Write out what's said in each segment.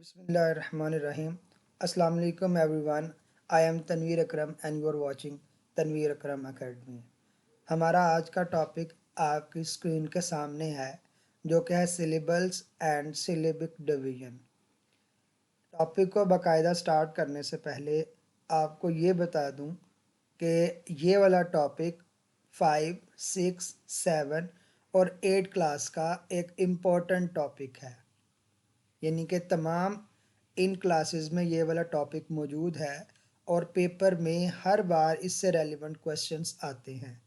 Bismillahirrahmanirrahim. Assalamu alaikum everyone. I am Tanveer Akram and you are watching Tanveer Akram Academy. हमारा आज का topic आपकी screen के सामने है जो कि है syllables and syllabic division. Topic को बाकायदा स्टार्ट करने से पहले आपको ये बता दूं कि ये वाला टॉपिक 5, 6, 7 और 8 क्लास का एक इम्पोर्टेंट टॉपिक है, यानी कि तमाम इन क्लासेस में ये वाला टॉपिक मौजूद है और पेपर में हर बार इससे रेलिवेंट क्वेश्चंस आते हैं।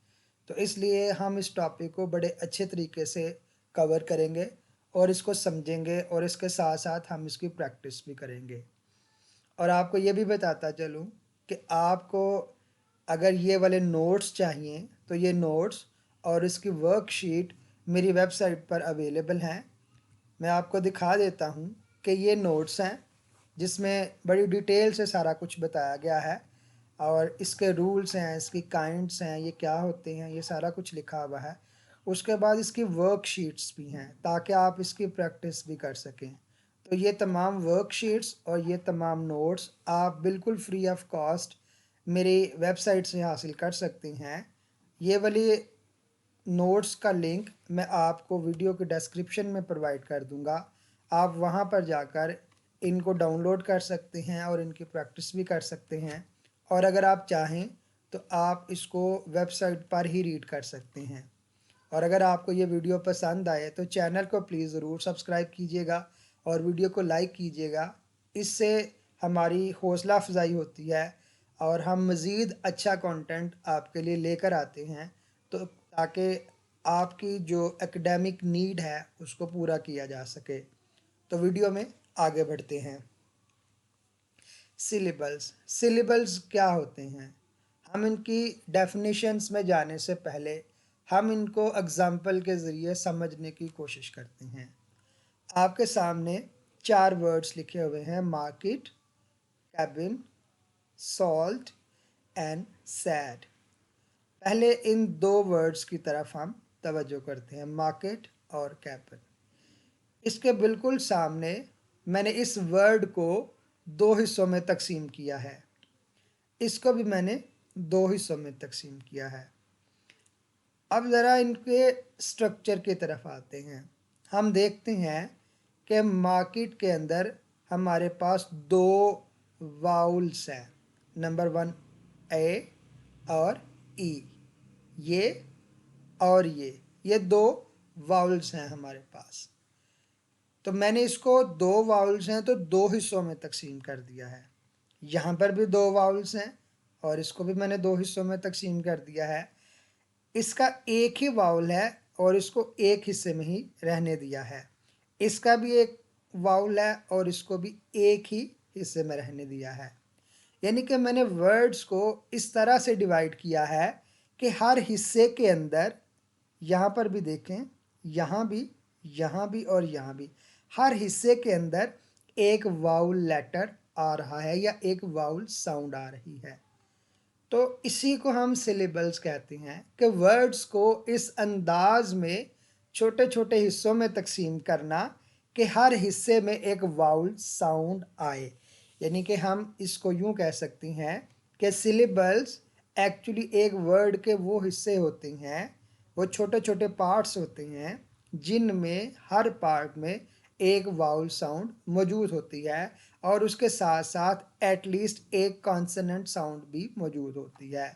तो इसलिए हम इस टॉपिक को बड़े अच्छे तरीके से कवर करेंगे और इसको समझेंगे और इसके साथ साथ हम इसकी प्रैक्टिस भी करेंगे। और आपको ये भी बताता चलूँ कि आपको अगर ये वाले नोट्स चाहिए तो ये नोट्स और इसकी वर्कशीट मेरी वेबसाइट पर अवेलेबल हैं। मैं आपको दिखा देता हूँ कि ये नोट्स हैं जिसमें बड़ी डिटेल से सारा कुछ बताया गया है और इसके रूल्स हैं, इसकी काइंड्स हैं, ये क्या होते हैं, ये सारा कुछ लिखा हुआ है। उसके बाद इसकी वर्कशीट्स भी हैं ताकि आप इसकी प्रैक्टिस भी कर सकें। तो ये तमाम वर्कशीट्स और ये तमाम नोट्स आप बिल्कुल फ्री ऑफ कॉस्ट मेरी वेबसाइट से हासिल कर सकते हैं। ये वाली नोट्स का लिंक मैं आपको वीडियो के डिस्क्रिप्शन में प्रोवाइड कर दूंगा। आप वहां पर जाकर इनको डाउनलोड कर सकते हैं और इनकी प्रैक्टिस भी कर सकते हैं, और अगर आप चाहें तो आप इसको वेबसाइट पर ही रीड कर सकते हैं। और अगर आपको ये वीडियो पसंद आए तो चैनल को प्लीज़ ज़रूर सब्सक्राइब कीजिएगा और वीडियो को लाइक कीजिएगा। इससे हमारी हौसला अफजाई होती है और हम मज़ीद अच्छा कंटेंट आपके लिए लेकर आते हैं, तो ताकि आपकी जो एकेडमिक नीड है उसको पूरा किया जा सके। तो वीडियो में आगे बढ़ते हैं। सिलेबल्स क्या होते हैं, हम इनकी डेफिनेशंस में जाने से पहले हम इनको एग्जाम्पल के ज़रिए समझने की कोशिश करते हैं। आपके सामने 4 वर्ड्स लिखे हुए हैं: market, cabin, salt and sad. पहले इन 2 वर्ड्स की तरफ हम तवज्जो करते हैं, मार्केट और कैबिन। इसके बिल्कुल सामने मैंने इस वर्ड को 2 हिस्सों में तकसीम किया है, इसको भी मैंने 2 हिस्सों में तकसीम किया है। अब ज़रा इनके स्ट्रक्चर की तरफ आते हैं। हम देखते हैं कि मार्केट के अंदर हमारे पास 2 वाउल्स हैं, नंबर 1 ए और ई, ये और ये 2 वाउल्स हैं हमारे पास। तो मैंने इसको 2 वाउल्स हैं तो 2 हिस्सों में तकसीम कर दिया है। यहाँ पर भी 2 वाउल्स हैं और इसको भी मैंने 2 हिस्सों में तकसीम कर दिया है। इसका एक ही वाउल है और इसको एक हिस्से में ही रहने दिया है। इसका भी एक वाउल है और इसको भी एक ही हिस्से में रहने दिया है। यानी कि मैंने वर्ड्स को इस तरह से डिवाइड किया है कि हर हिस्से के अंदर, यहाँ पर भी देखें, यहाँ भी और यहाँ भी, हर हिस्से के अंदर एक वाउल लेटर आ रहा है या एक वाउल साउंड आ रही है। तो इसी को हम सिलेबल्स कहते हैं कि वर्ड्स को इस अंदाज में छोटे छोटे हिस्सों में तकसीम करना कि हर हिस्से में एक वाउल साउंड आए। यानी कि हम इसको यूँ कह सकते हैं कि सिलेबल्स एक्चुअली एक वर्ड के वो हिस्से होते हैं, वो छोटे छोटे पार्ट्स होते हैं जिनमें हर पार्ट में एक वाउल साउंड मौजूद होती है और उसके साथ साथ एटलीस्ट एक कॉन्सोनेंट साउंड भी मौजूद होती है।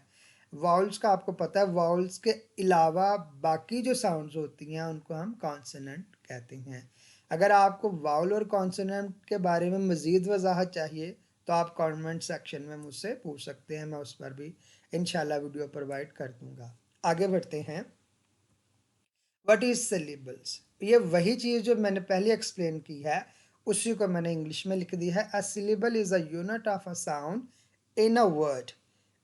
वाउल्स का आपको पता है, वाउल्स के अलावा बाकी जो साउंड्स होती हैं उनको हम कॉन्सोनेंट कहते हैं। अगर आपको वाउल और कॉन्सोनेंट के बारे में मज़ीद वजाहत चाहिए तो आप कमेंट सेक्शन में मुझसे पूछ सकते हैं, मैं उस पर भी इंशाल्लाह वीडियो प्रोवाइड कर दूंगा। आगे बढ़ते हैं। What is syllables? ये वही चीज़ जो मैंने पहले एक्सप्लेन की है उसी को मैंने इंग्लिश में लिख दी है। A syllable is a unit of a sound in a word.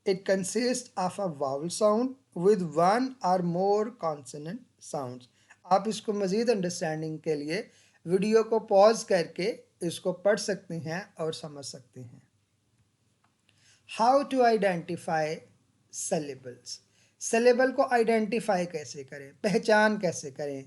It consist of a vowel sound with one or more consonant sounds. आप इसको मज़ीद अंडरस्टैंडिंग के लिए वीडियो को पॉज करके इसको पढ़ सकते हैं और समझ सकते हैं। How to identify syllables? Syllable को आइडेंटिफाई कैसे करें, पहचान कैसे करें?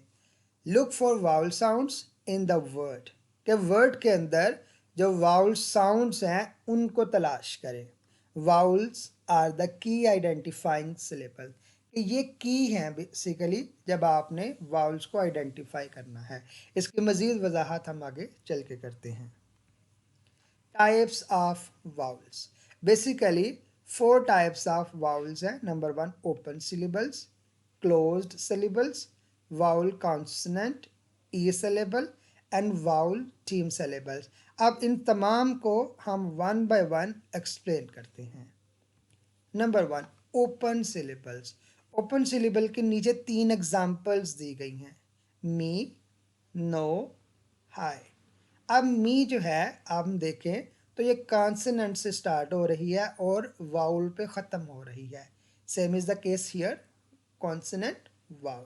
Look for vowel sounds in the word, के वर्ड के अंदर जो वाउल साउंड्स हैं उनको तलाश करें। Vowels are the key identifying syllable, ये की हैं बेसिकली जब आपने वाउल्स को आइडेंटिफाई करना है। इसकी मज़ीद वजाहत हम आगे चल के करते हैं। Types of vowels, basically 4 types of vowels हैं। Number 1 open syllables, closed syllables, vowel consonant, E syllable and vowel team syllables. अब इन तमाम को हम वन बाय वन एक्सप्लेन करते हैं। Number 1 open syllables. Open syllable के नीचे 3 एग्जाम्पल्स दी गई हैं, मी, नो, हाई। अब मी जो है आप देखें तो ये कॉन्सोनेंट से स्टार्ट हो रही है और वाउल पे ख़त्म हो रही है। Same is the case here, consonant vowel,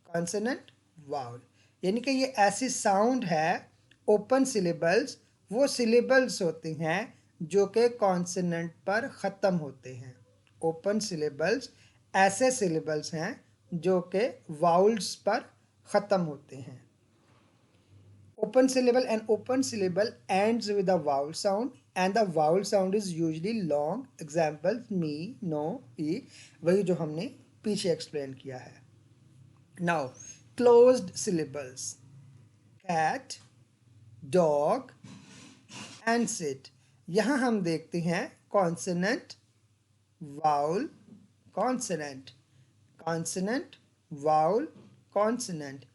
consonant vowel, यानी कि ये ऐसी साउंड है। ओपन सिलेबल्स वो सिलेबल्स होते हैं जो कि कॉन्सोनेंट पर ख़त्म होते हैं। ओपन सिलेबल्स ऐसे सिलेबल्स हैं जो कि वाउल्स पर ख़त्म होते हैं। Open syllable, an open syllable ends with a vowel sound and the vowel sound is usually long. Example me, no, e, वही जो हमने पीछे एक्सप्लेन किया है। Now closed syllables, cat, dog and sit। यहाँ हम देखते हैं consonant, vowel, consonant, consonant, vowel, consonant,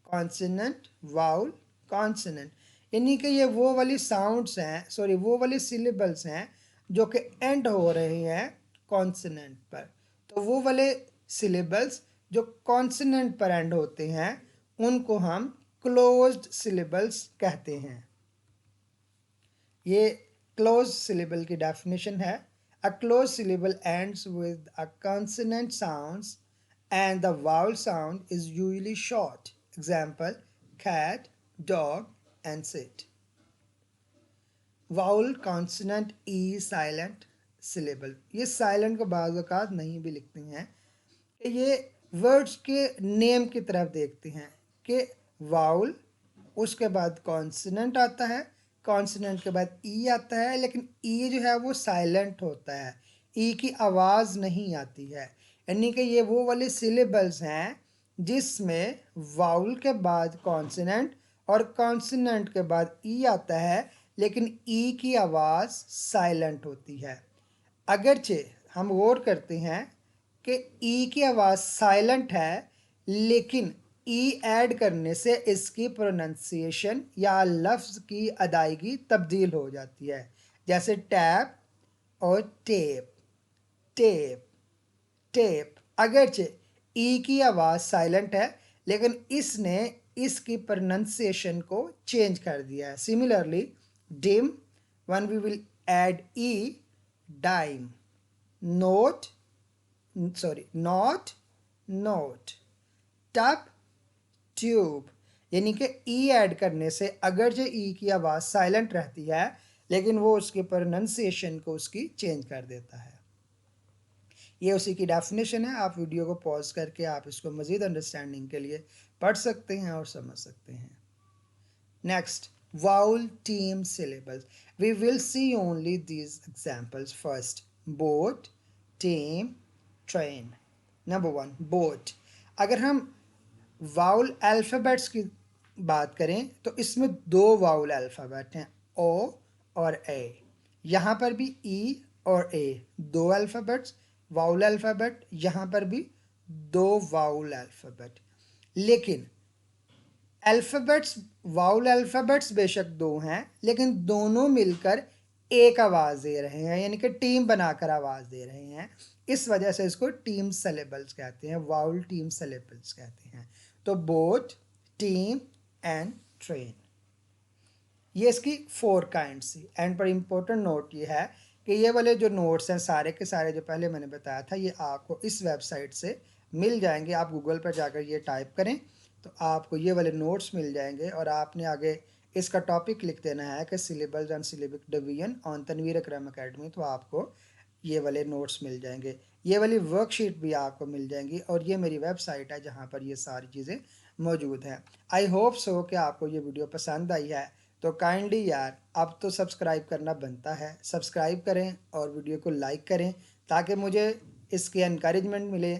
consonant, vowel, consonant, यानी कि ये वो वाली साउंड्स हैं, सॉरी वो वाली सिलेबल्स हैं जो कि एंड हो रहे हैं कॉन्सोनेंट पर। तो वो वाले सिलेबल्स जो कॉन्सोनेंट पर एंड होते हैं उनको हम क्लोज्ड सिलेबल्स कहते हैं। ये क्लोज सिलेबल की डेफिनेशन है। A close syllable ends with a consonant sounds and the vowel sound is usually short. Example cat, dog and sit। Vowel consonant E silent syllable, ये साइलेंट को बाज़ औक़ात नहीं भी लिखते हैं कि ये वर्ड्स के नेम की तरफ देखते हैं कि वाउल, उसके बाद कॉन्सोनेंट आता है, कॉन्सोनेंट के बाद ई आता है, लेकिन ई जो है वो साइलेंट होता है, ई की आवाज़ नहीं आती है। यानी कि ये वो वाले सिलेबल्स हैं जिसमें वाउल के बाद कॉन्सोनेंट और कॉन्सोनेंट के बाद ई आता है, लेकिन ई की आवाज़ साइलेंट होती है। अगरचे हम गौर करते हैं कि ई की आवाज़ साइलेंट है, लेकिन ई ऐड करने से इसकी प्रोनंसिएशन या लफ्ज़ की अदायगी तब्दील हो जाती है। जैसे टैप और टेप, टेप, टेप। अगरचे ई की आवाज़ साइलेंट है, लेकिन इसने इसकी प्रोनंसिएशन को चेंज कर दिया है। Similarly dim, one we will add E, dime, note, sorry not, note, tup, tube. यानी कि ई ऐड करने से अगरचे ई की आवाज़ साइलेंट रहती है, लेकिन वो उसकी प्रोनंसिएशन को उसकी चेंज कर देता है। ये उसी की डेफिनेशन है। आप वीडियो को पॉज करके आप इसको मज़ीद अंडरस्टैंडिंग के लिए पढ़ सकते हैं और समझ सकते हैं। Next, vowel team syllables. We will see only these examples. First, boat, team, train. Number 1 boat. अगर हम वाउल अल्फ़ाबेट्स की बात करें तो इसमें 2 वाउल अल्फ़ाबेट हैं, ओ और ए। यहाँ पर भी ई और ए 2 अल्फ़ाबेट्स, वाउल अल्फ़ाबेट, यहाँ पर भी 2 वाउल अल्फ़ाबेट। लेकिन अल्फ़ाबेट्स, वाउल अल्फ़ाबेट्स बेशक 2 हैं, लेकिन दोनों मिलकर एक आवाज़ दे रहे हैं, यानी कि टीम बनाकर आवाज़ दे रहे हैं। इस वजह से इसको टीम सिलेबल्स कहते हैं, वाउल टीम सिलेबल्स कहते हैं। तो बोट, टीम एंड ट्रेन, ये इसकी 4 काइंड्स थी। एंड पर इम्पोर्टेंट नोट ये है कि ये वाले जो नोट्स हैं सारे के सारे जो पहले मैंने बताया था, ये आपको इस वेबसाइट से मिल जाएंगे। आप गूगल पर जाकर ये टाइप करें तो आपको ये वाले नोट्स मिल जाएंगे और आपने आगे इसका टॉपिक लिख देना है कि syllables and syllabic division on Tanveer Akram academy, तो आपको ये वाले नोट्स मिल जाएंगे। ये वाली वर्कशीट भी आपको मिल जाएंगी और ये मेरी वेबसाइट है जहाँ पर ये सारी चीज़ें मौजूद हैं। आई होप सो कि आपको ये वीडियो पसंद आई है। तो काइंडली यार अब तो सब्सक्राइब करना बनता है, सब्सक्राइब करें और वीडियो को लाइक करें ताकि मुझे इसकी एनकरेजमेंट मिले।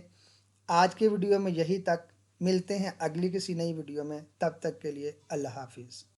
आज की वीडियो में यही तक, मिलते हैं अगली किसी नई वीडियो में, तब तक के लिए अल्लाह हाफिज़।